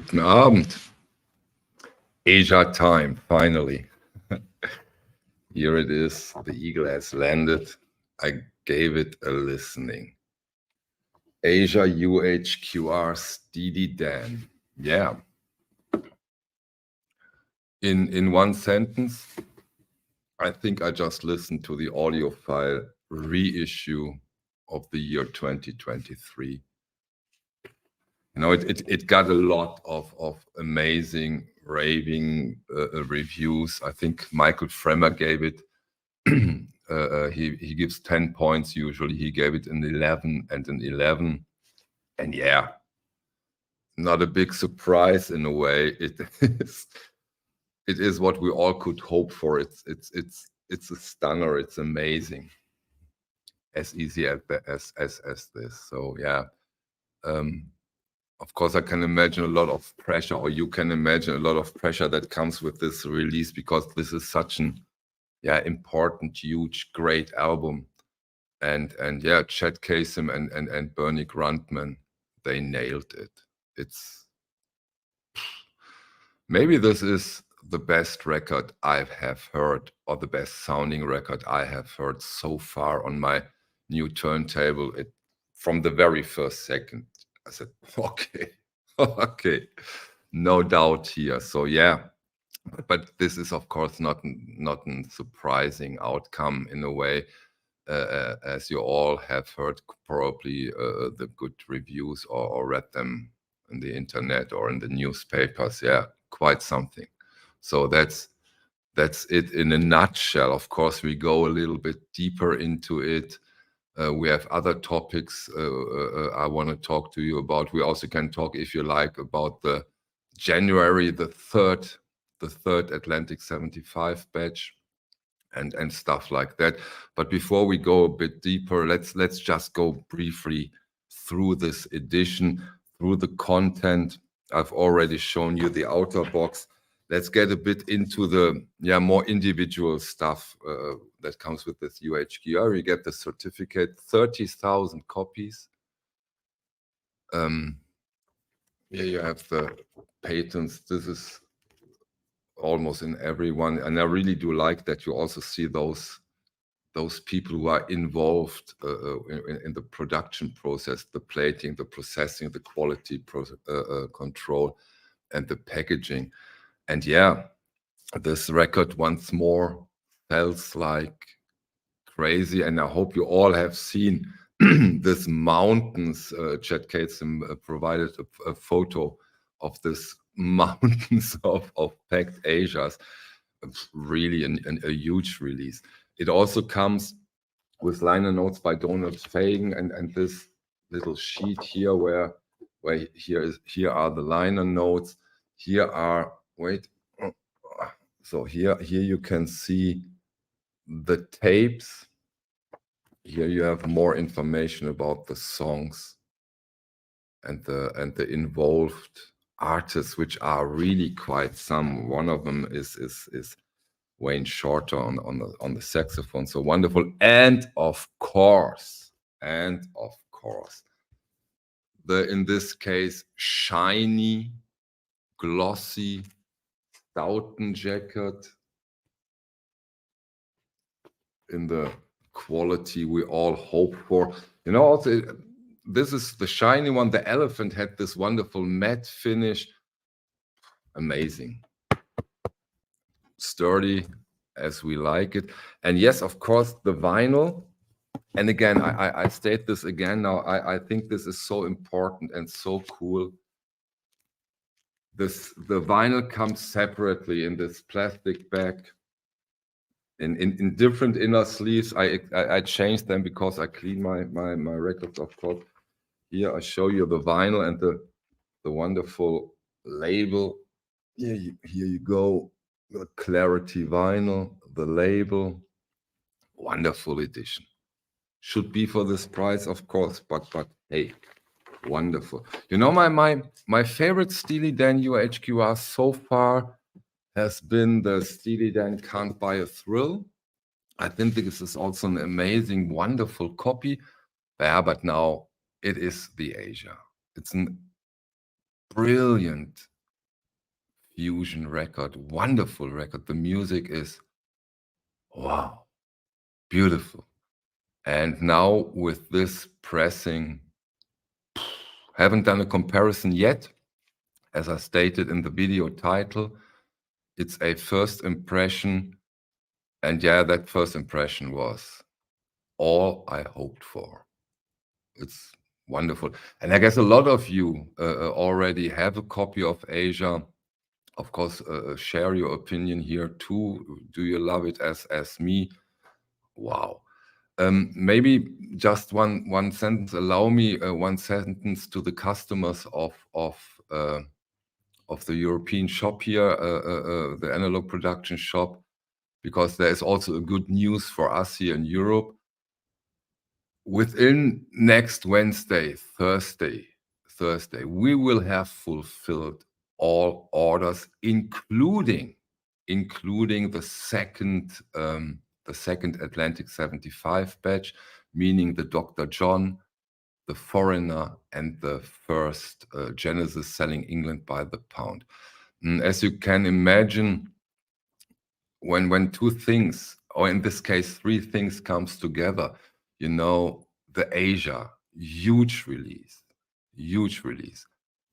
Guten Abend. Asia time, finally. Here it is. The eagle has landed. I gave it a listening. Asia UHQR Steely Dan. Yeah. In one sentence, I think I just listened to the Audiophile reissue of the year 2023. You know, it got a lot of amazing raving reviews. I think Michael Fremmer gave it. He gives 10 points usually. He gave it an 11 and an 11. And yeah, not a big surprise in a way. It is what we all could hope for. It's a stunner. It's amazing. As easy as this. So yeah. Of course, I can imagine a lot of pressure, or you can imagine a lot of pressure that comes with this release, because this is such an important, huge, great album. And yeah, Chet Kasem and Bernie Grundman, they nailed it. It's maybe this is the best record I have heard, or the best sounding record I have heard so far on my new turntable. From the very first second, I said, okay, okay, no doubt here. So yeah, but this is of course not a surprising outcome in a way, as you all have heard probably the good reviews or read them on the internet or in the newspapers. Yeah, quite something. So that's it in a nutshell. Of course, we go a little bit deeper into it. We have other topics I want to talk to you about. We also can talk, if you like, about the January the 3rd Atlantic 75 batch and stuff like that. But before we go a bit deeper, let's just go briefly through this edition, through the content. I've already shown you the outer box. Let's get a bit into the more individual stuff that comes with this UHQR. You get the certificate, 30,000 copies. Here you have the patents. This is almost in everyone, and I really do like that you also see those people who are involved in the production process, the plating, the processing, the quality control, and the packaging. And yeah, this record once more feels like crazy, and I hope you all have seen this mountains. Chet Kasem provided a photo of this mountains of packed Asias. Really a huge release. It also comes with liner notes by Donald Fagen and this little sheet here where here are the liner notes. Here are so here you can see the tapes. Here you have more information about the songs and the involved artists, which are really quite some. One of them is Wayne Shorter on the saxophone, so wonderful. And of course, in this case, shiny, glossy Stoughton jacket in the quality we all hope for. You know, also this is the shiny one. The Elephant had this wonderful matte finish. Amazing. Sturdy as we like it. And yes, of course, the vinyl. And again, I state this again now. I think this is so important and so cool. The vinyl comes separately in this plastic bag. In different inner sleeves. I changed them because I clean my records, of course. Here I show you the vinyl and the wonderful label. Here you go, the Clarity vinyl, the label. Wonderful edition. Should be for this price, of course, but hey, wonderful. You know, my favorite Steely Dan UHQR so far has been the Steely Dan Can't Buy a Thrill. I think this is also an amazing, wonderful copy. Yeah, but now it is the Asia. It's a brilliant fusion record, wonderful record. The music is, wow, beautiful. And now with this pressing, haven't done a comparison yet. As I stated in the video title, it's a first impression. And yeah, that first impression was all I hoped for. It's wonderful. And I guess a lot of you already have a copy of Asia. Of course, share your opinion here too. Do you love it as me? Wow. Maybe just one sentence. Allow me one sentence to the customers of the European shop here, the analog production shop, because there is also a good news for us here in Europe. Within next Wednesday, Thursday, we will have fulfilled all orders, including the second Atlantic 75 batch, meaning the Dr. John, the Foreigner, and the first Genesis selling England by the pound. As you can imagine, when two things, or in this case, three things comes together, you know, the Asia, huge release.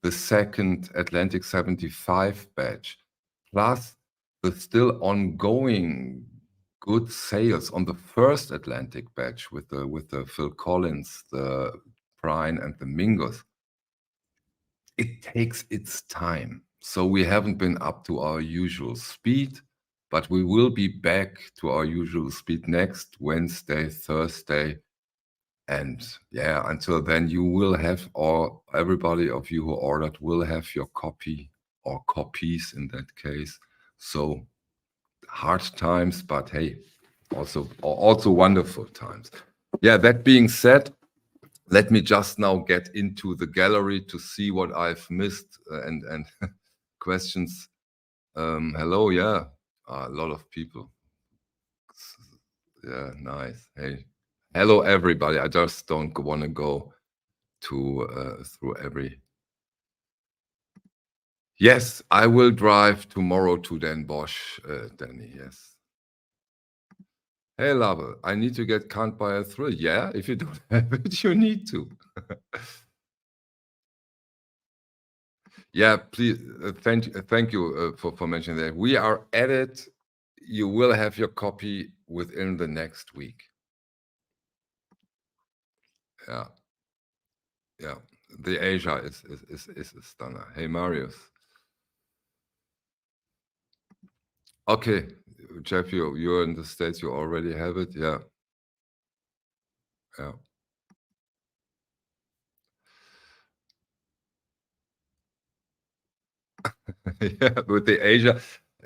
The second Atlantic 75 batch, plus the still ongoing good sales on the first Atlantic batch with the Phil Collins, the Prine, and the Mingus. It takes its time. So we haven't been up to our usual speed, but we will be back to our usual speed next Wednesday, Thursday. And yeah, until then, you will have, or everybody of you who ordered will have your copy or copies in that case. So hard times, but hey, also wonderful times. Yeah, that being said, let me just now get into the gallery to see what I've missed and questions. Hello, yeah, a lot of people. Yeah, nice. Hey, hello everybody. I just don't want to go through every. Yes, I will drive tomorrow to Den Bosch, Danny. Yes. Hey, Love, I need to get Can't Buy a Thrill. Yeah, if you don't have it, you need to. Yeah, please. Thank you for mentioning that. We are at it. You will have your copy within the next week. Yeah, yeah. The Asia is a stunner. Hey, Marius. Okay, Jeff, you're in the States. You already have it. Yeah, yeah. Yeah, with the Asia,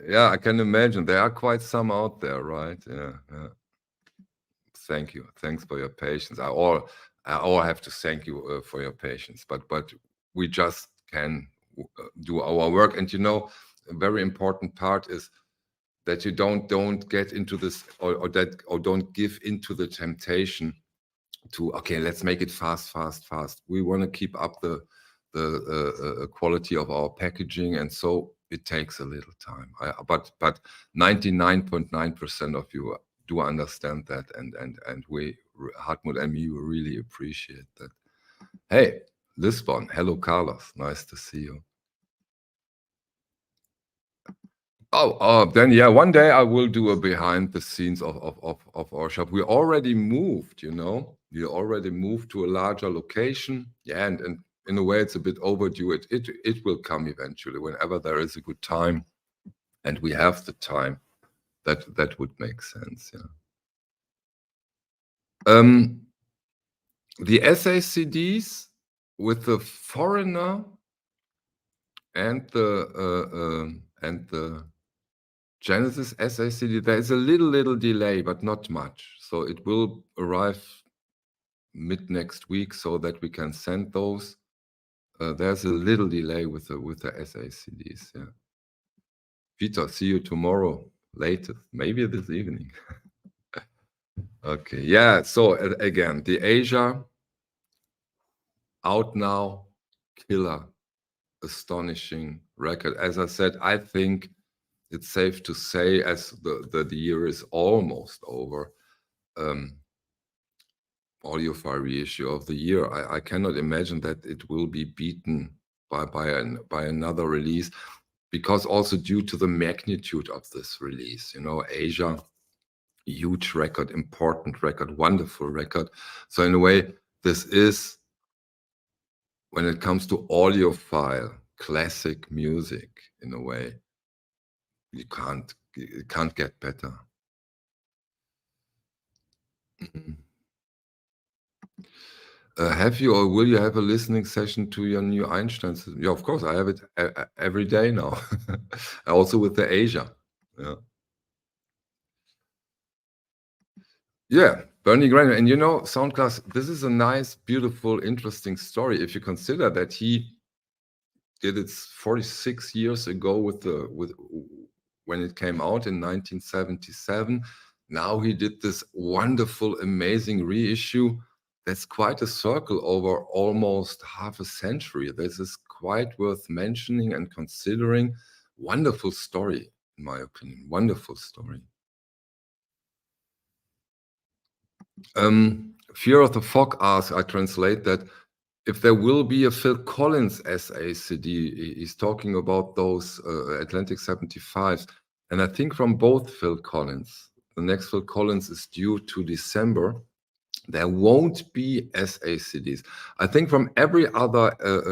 yeah, I can imagine there are quite some out there, right? Yeah, yeah. Thank you. Thanks for your patience. I all have to thank you for your patience. But we just can do our work. And you know, a very important part is that you don't get into this or don't give into the temptation to, okay, let's make it fast. We want to keep up the quality of our packaging, and so it takes a little time. But 99.9% of you do understand that, and we, Hartmut and me, we really appreciate that. Hey, Lisbon, hello, Carlos, nice to see you. Then yeah, one day I will do a behind the scenes of our shop. We already moved, you know. We already moved to a larger location. Yeah, and in a way it's a bit overdue. It will come eventually, whenever there is a good time and we have the time. That would make sense, yeah. The SACDs with the Foreigner and the Genesis SACD, there is a little delay, but not much. So it will arrive mid next week so that we can send those. There's a little delay with the SACDs. Yeah. Peter, see you tomorrow, latest, maybe this evening. Okay. Yeah. So again, the Asia out now, killer. astonishing record. As I said, I think it's safe to say, as the year is almost over, Audiophile reissue of the year. I cannot imagine that it will be beaten by another release, because also due to the magnitude of this release, you know, Asia, huge record, important record, wonderful record. So in a way, this is, when it comes to audiophile classic music, in a way, it can't get better. Have you or will you have a listening session to your new Einstein system? Yeah, of course, I have it every day now. Also with the Asia. Yeah. Yeah, Bernie Graham. And you know, Soundclass, this is a nice, beautiful, interesting story. If you consider that he did it 46 years ago when it came out in 1977. Now he did this wonderful, amazing reissue. That's quite a circle over almost half a century. This is quite worth mentioning and considering. Wonderful story, in my opinion. Wonderful story. Fear of the Fog asks, I translate that, if there will be a Phil Collins SACD. He's talking about those Atlantic 75s. And I think from both Phil Collins, the next Phil Collins is due to December, there won't be SACDs. I think from every other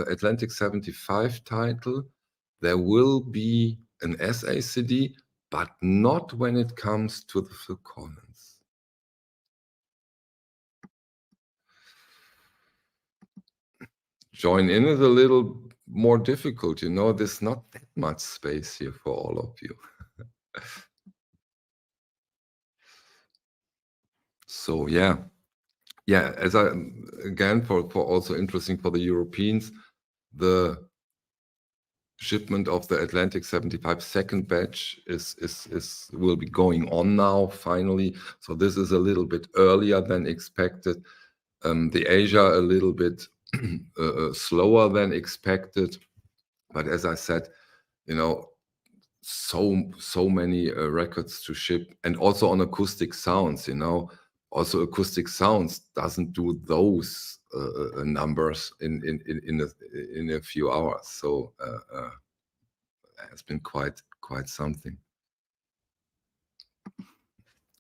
Atlantic 75 title, there will be an SACD, but not when it comes to the Phil Collins. Join in is a little more difficult, you know, there's not that much space here for all of you. So yeah, as I, again, for also interesting for the Europeans, the shipment of the Atlantic 75 second batch will be going on now, finally. So this is a little bit earlier than expected. The Asia a little bit slower than expected. But as I said, you know, so many records to ship, and also on acoustic sounds, you know, also acoustic sounds doesn't do those numbers in a few hours. So it's been quite something.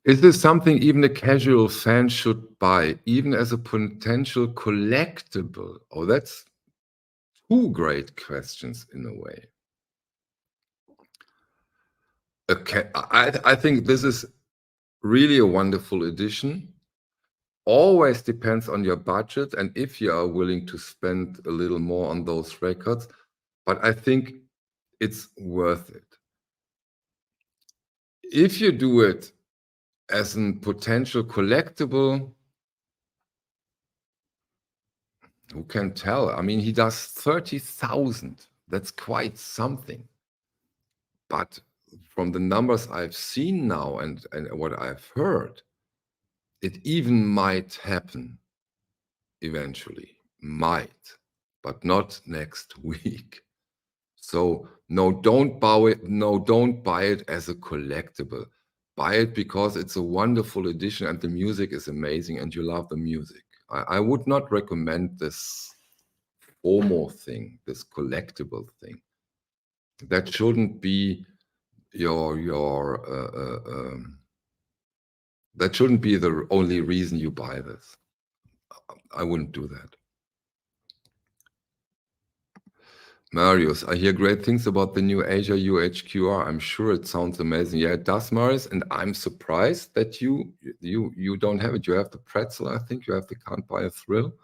Is this something even a casual fan should buy, even as a potential collectible? Oh, that's two great questions in a way. Okay, I think this is really a wonderful edition. Always depends on your budget and if you are willing to spend a little more on those records, but I think it's worth it. If you do it as a potential collectible, who can tell? I mean, he does 30,000. That's quite something. But from the numbers I've seen now and what I've heard, it even might happen eventually. Might, but not next week. So no, don't buy it. No, don't buy it as a collectible. Buy it because it's a wonderful edition and the music is amazing and you love the music. I would not recommend this FOMO thing, this collectible thing. That shouldn't be that shouldn't be the only reason you buy this. I wouldn't do that. Marius, I hear great things about the new Asia UHQR. I'm sure it sounds amazing. Yeah, it does, Marius, and I'm surprised that you don't have it. You have the pretzel, I think. You have the Can't Buy a Thrill.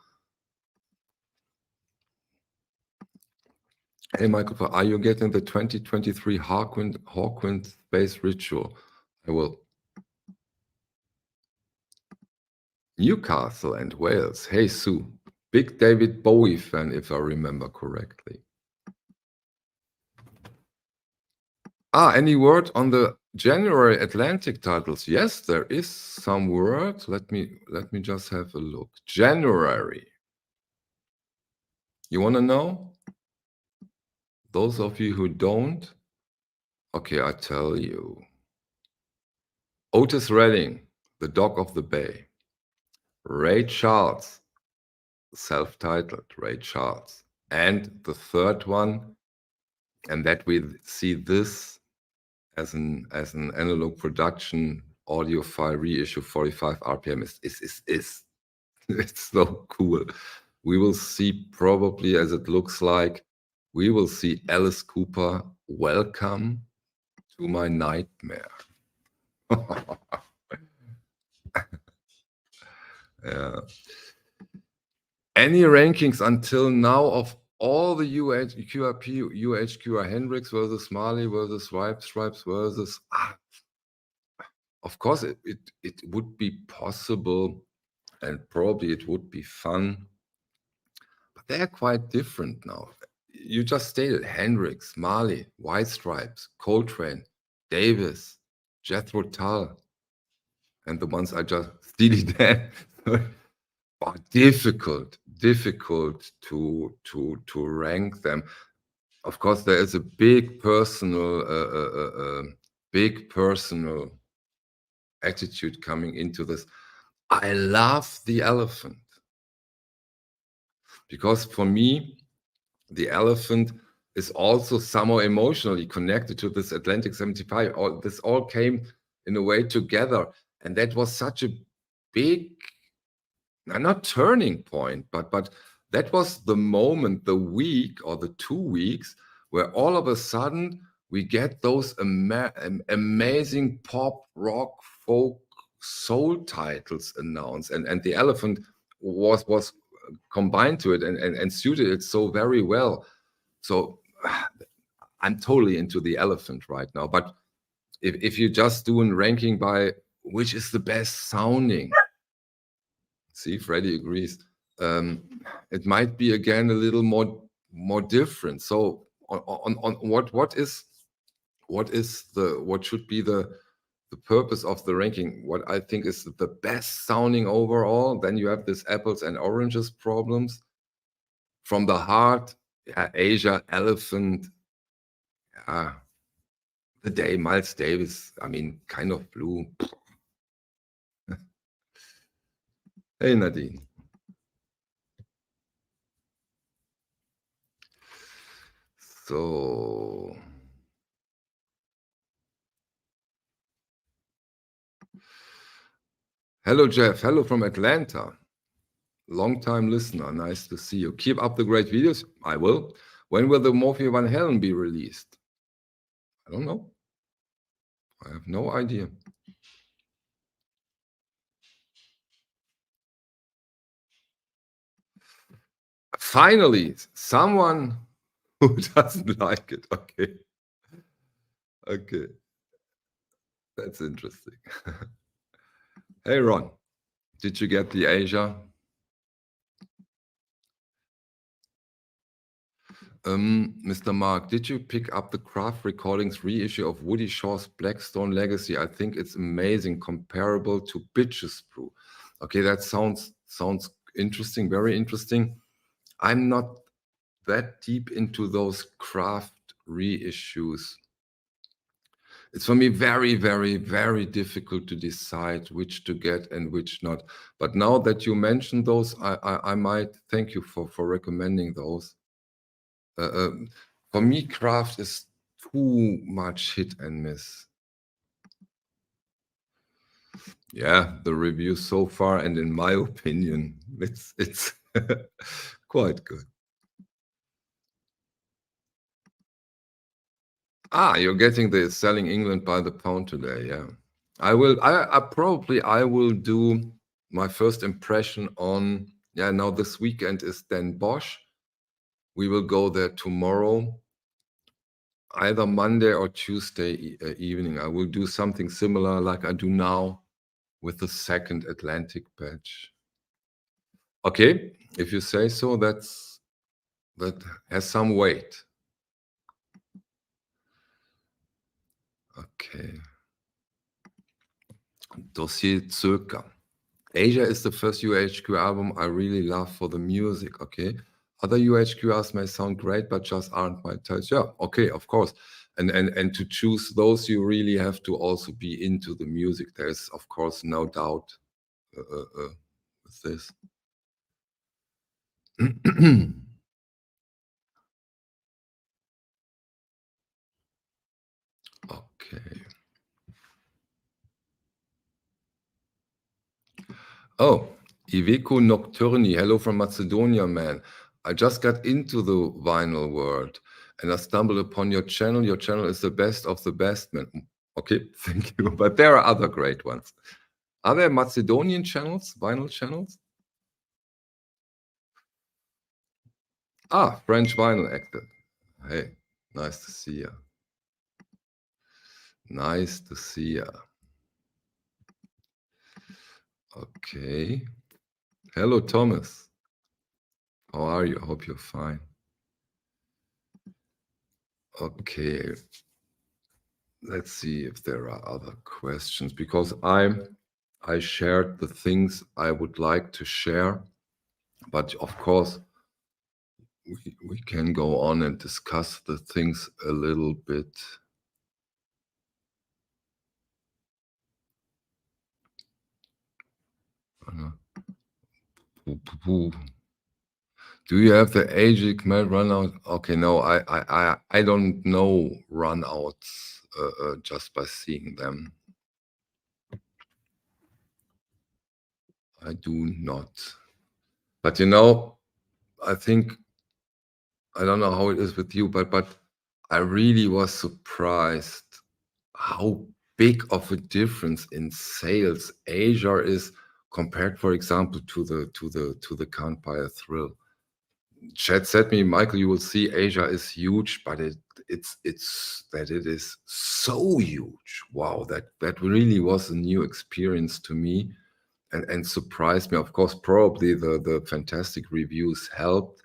Hey, Michael, are you getting the 2023 Hawkwind Space Ritual? I will. Newcastle and Wales. Hey, Sue. Big David Bowie fan, if I remember correctly. Any word on the January Atlantic titles? Yes, there is some word. Let me just have a look. January. You want to know? Those of you who don't, okay, I tell you. Otis Redding, The Dog of the Bay. Ray Charles, self-titled Ray Charles. And the third one, and that we see this as an analog production audiophile reissue 45 RPM is it's so cool. We will see probably, as it looks like, we will see Alice Cooper, Welcome to My Nightmare. Yeah. Any rankings until now of all the UHQR Hendrix versus Marley versus Stripes versus... Of course, it would be possible, and probably it would be fun, but they're quite different now. You just stated Hendrix, Marley, White Stripes, Coltrane, Davis, Jethro Tull, and the ones I just... Steely Dan. Difficult to rank them. Of course, there is a big personal attitude coming into this. I love the Elephant, because for me, the Elephant is also somehow emotionally connected to this Atlantic 75. This all came in a way together, and that was such a big, not turning point, but that was the moment, the week or the 2 weeks, where all of a sudden we get those amazing pop, rock, folk, soul titles announced, and the Elephant was combined to it and suited it so very well. So I'm totally into the Elephant right now. But if you just do a ranking by which is the best sounding, see, Freddie agrees. It might be again a little more different. So on what should be the purpose of the ranking? What I think is the best sounding overall. Then you have this apples and oranges problems. From the heart, Asia, Elephant, the day Miles Davis. I mean, Kind of Blue. Hey, Nadine. So, hello, Jeff. Hello from Atlanta. Long-time listener. Nice to see you. Keep up the great videos. I will. When will the Morphe Van Halen be released? I don't know. I have no idea. Finally, someone who doesn't like it. Okay. Okay. That's interesting. Hey, Ron. Did you get the Asia? Mr. Mark, did you pick up the Craft Recordings reissue of Woody Shaw's Blackstone Legacy? I think it's amazing, comparable to Bitches Brew. Okay, that sounds interesting, very interesting. I'm not that deep into those Craft reissues. It's for me very, very, very difficult to decide which to get and which not. But now that you mentioned those, I might thank you for recommending those. For me, Craft is too much hit and miss. Yeah, the review so far, and in my opinion, it's quite good. You're getting the Selling England by the Pound today, yeah. I will do my first impression on, now this weekend is Den Bosch. We will go there tomorrow, either Monday or Tuesday evening. I will do something similar like I do now with the second Atlantic batch. Okay, if you say so, that has some weight. Okay. Dossier Zöker. Asia is the first UHQ album I really love for the music, okay? Other UHQRs may sound great, but just aren't my taste. Yeah, okay, of course. And to choose those, you really have to also be into the music. There's, of course, no doubt with this. Okay. Oh, Iveco Nocturni. Hello from Macedonia, man. I just got into the vinyl world and I stumbled upon your channel. Your channel is the best of the best, man. Okay, thank you. But there are other great ones. Are there Macedonian channels, vinyl channels? Ah, French vinyl actor. Hey, nice to see you. Nice to see you. Okay. Hello, Thomas. How are you? I hope you're fine. Okay. Let's see if there are other questions, because I shared the things I would like to share, but of course we can go on and discuss the things a little bit. Do you have the AGIC med runout? Okay, no, I don't know runouts just by seeing them. I do not. But you know, I think, I don't know how it is with you, but I really was surprised how big of a difference in sales Asia is compared, for example, to the Can't Buy a Thrill. Chad said me, Michael, you will see Asia is huge, but it's that it is so huge. Wow, that really was a new experience to me and surprised me. Of course, probably the fantastic reviews helped,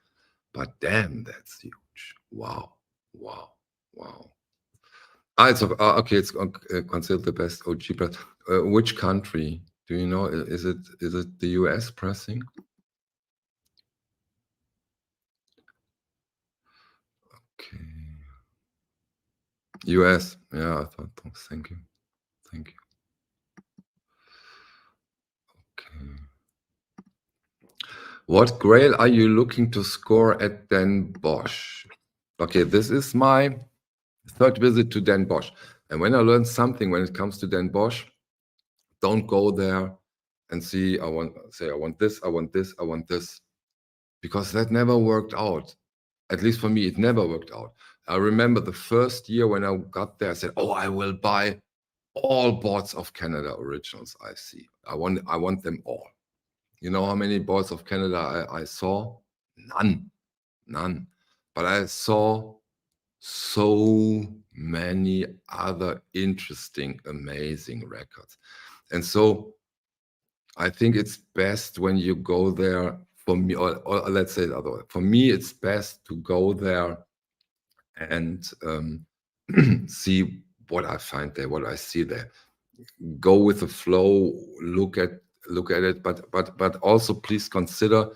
but damn, that's huge. Wow, wow, wow. Ah, it's okay. It's considered the best OG press. Which country do you know? Is it the US pressing? Okay. US. Yeah, I thought. Thank you. Thank you. Okay. What grail are you looking to score at Den Bosch? Okay, this is my third visit to Den Bosch. And when I learned something when it comes to Den Bosch, don't go there and say, I want this, I want this, I want this, because that never worked out. At least for me, it never worked out. I remember the first year when I got there, I said, oh, I will buy all boards of Canada originals I see. I want them all. You know how many boards of Canada I saw? None. But I saw so many other interesting, amazing records. And so I think it's best when you go there, for me, or let's say it otherwise. For me, it's best to go there and see what I find there, what I see there. Go with the flow, look at it, but also please consider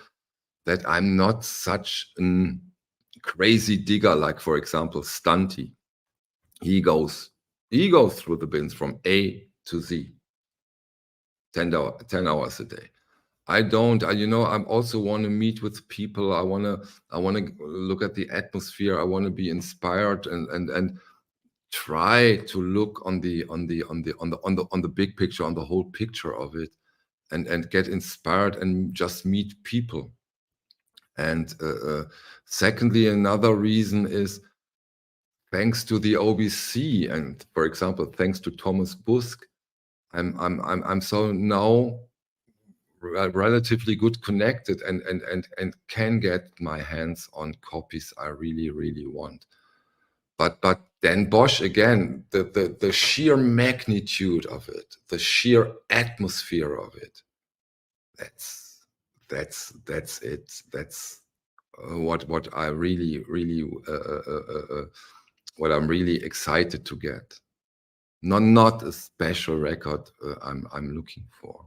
that I'm not such a crazy digger like, for example, Stunty. He goes through the bins from A to Z, 10 hours a day. I don't. You know, I also want to meet with people. I want to look at the atmosphere. I want to be inspired and try to look on the big picture, on the whole picture of it, and get inspired and just meet people. And secondly, another reason is, thanks to the OBC and, for example, thanks to Thomas Busk, I'm so now relatively good connected and can get my hands on copies I really want. But then Bosch, again, the sheer magnitude of it, the sheer atmosphere of it, that's it. That's what I really what I'm really excited to get. Not a special record I'm looking for.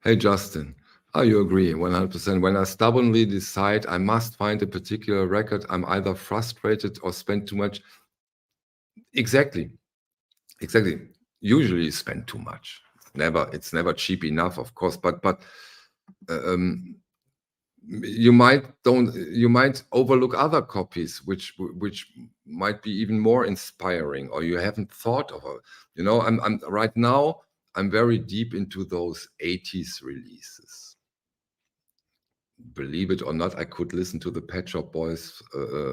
Hey, Justin, you agree 100%. When I stubbornly decide I must find a particular record, I'm either frustrated or spend too much. Exactly. Usually you spend too much. It's never cheap enough, of course, but um, you might overlook other copies which might be even more inspiring, or you haven't thought of it. You know, I'm right now I'm very deep into those 80s releases. Believe it or not, I could listen to the Pet Shop Boys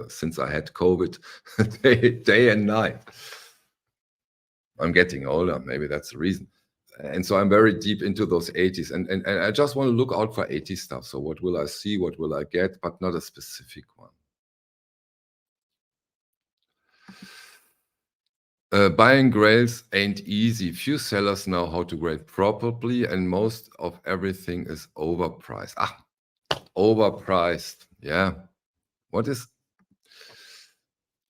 since I had COVID day and night. I'm getting older, maybe that's the reason. And so I'm very deep into those 80s, and I just want to look out for 80s stuff. So what will I see, what will I get, but not a specific one. Buying grails ain't easy. Few sellers know how to grade properly, and most of everything is overpriced. Overpriced. Yeah. What is...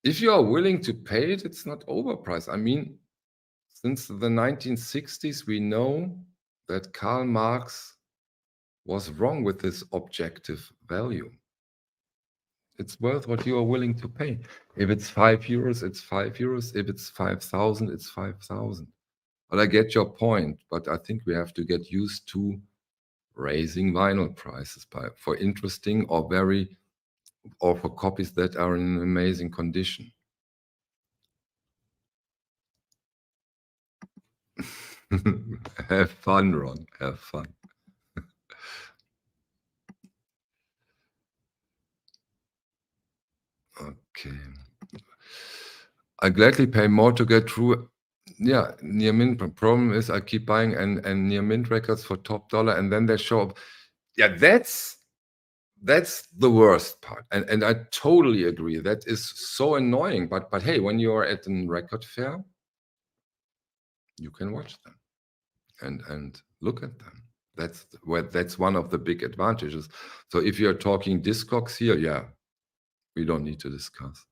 If you are willing to pay it, it's not overpriced. I mean, since the 1960s, we know that Karl Marx was wrong with this objective value. It's worth what you are willing to pay. If it's 5 euros, it's 5 euros. If it's 5,000, it's 5,000. But I get your point. But I think we have to get used to raising vinyl prices for interesting or for copies that are in amazing condition. Have fun, Ron. Have fun. Okay. I gladly pay more to get through. Yeah, near mint. Problem is I keep buying and near mint records for top dollar, and then they show up. Yeah, that's the worst part. And I totally agree. That is so annoying. But hey, when you are at a record fair, you can watch them and look at them. That's one of the big advantages. So if you're talking Discogs here, yeah, we don't need to discuss.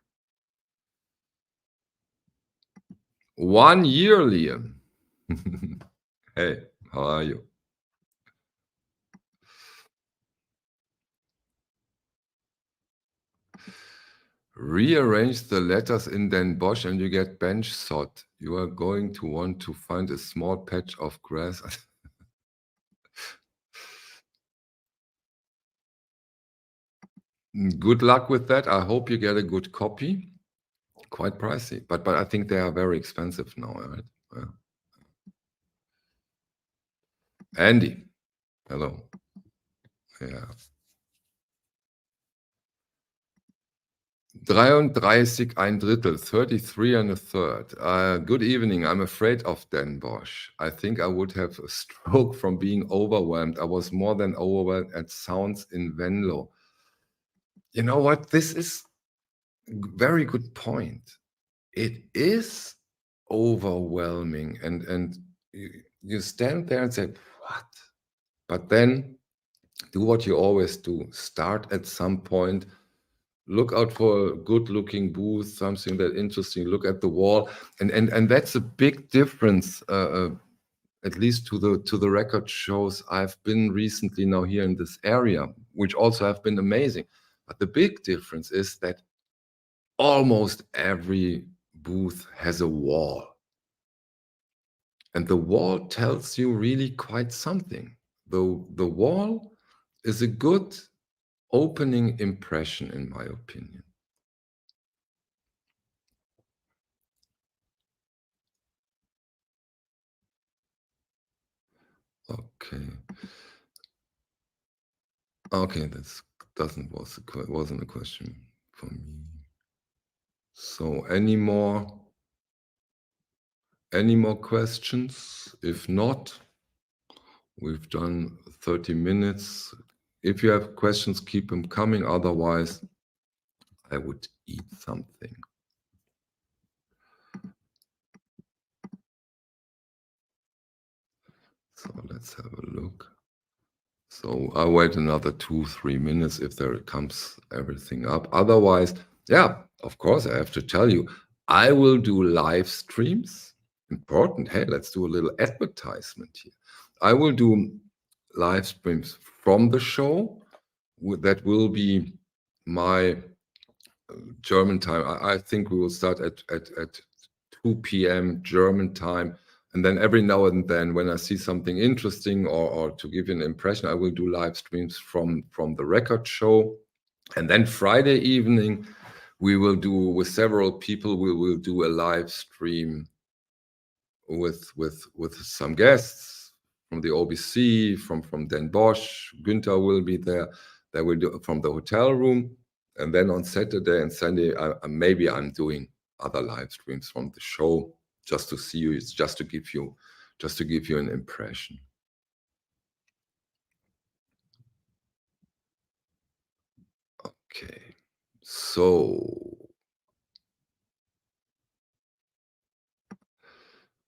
1 year, Liam. Hey, how are you? Rearrange the letters in Den Bosch and you get bench sod. You are going to want to find a small patch of grass. Good luck with that. I hope you get a good copy. Quite pricey, but I think they are very expensive now, right? Yeah. Andy, hello. Yeah. 33 1/3, 33 1/3. Good evening. I'm afraid of Den Bosch. I think I would have a stroke from being overwhelmed. I was more than overwhelmed at sounds in Venlo. You know what? This is a very good point. It is overwhelming, and you stand there and say, what? But then do what you always do. Start at some point. Look out for a good-looking booth, something that interesting. Look at the wall, and that's a big difference. At least to the record shows I've been recently now here in this area, which also have been amazing. But the big difference is that almost every booth has a wall, and the wall tells you really quite something. The wall is a good opening impression, in my opinion. Okay, wasn't a question for me. So any more questions? If not, we've done 30 minutes. If you have questions, keep them coming. Otherwise, I would eat something. So let's have a look. So I'll wait another 2-3 minutes if there comes everything up. Otherwise, yeah, of course, I have to tell you, I will do live streams. Important. Hey, let's do a little advertisement here. I will do live streams from the show. That will be my German time. I think we will start at 2 p.m. German time. And then every now and then, when I see something interesting or to give you an impression, I will do live streams from the record show. And then Friday evening, we will do, with several people, we will do a live stream with some guests from the OBC, from Den Bosch. Günther will be there. They will do from the hotel room. And then on Saturday and Sunday, maybe I'm doing other live streams from the show, just to see you. It's just to give you an impression. Okay, so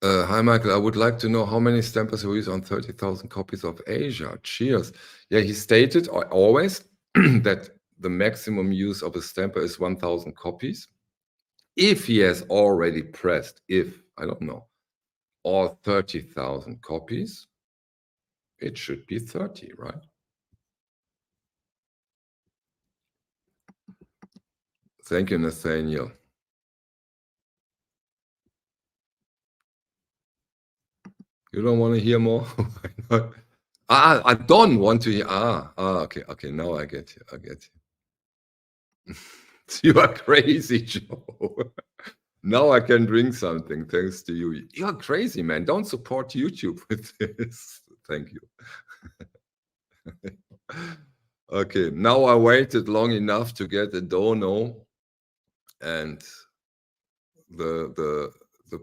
hi, Michael. I would like to know how many stampers were used on 30,000 copies of Asia. Cheers. Yeah, he stated always that the maximum use of a stamper is 1,000 copies. If he has already pressed, I don't know, all 30,000 copies, it should be 30, right? Thank you, Nathaniel. You don't want to hear more? Why not? I don't want to hear. Okay. Now I get you. You are crazy, Joe. Now I can drink something thanks to you. You're crazy, man. Don't support YouTube with this. Thank you. Okay, now I waited long enough to get a dono, and the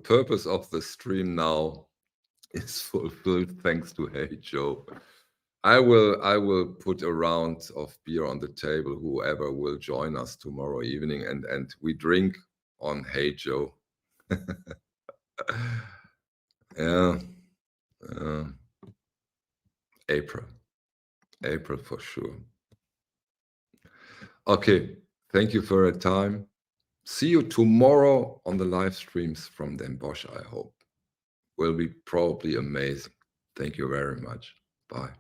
purpose of the stream now is fulfilled thanks to Hey Joe. I will put a round of beer on the table, whoever will join us tomorrow evening, and we drink on Hey Joe. Yeah. April for sure. Okay, thank you for your time. See you tomorrow on the live streams from Den Bosch, I hope. Will be probably amazing. Thank you very much. Bye.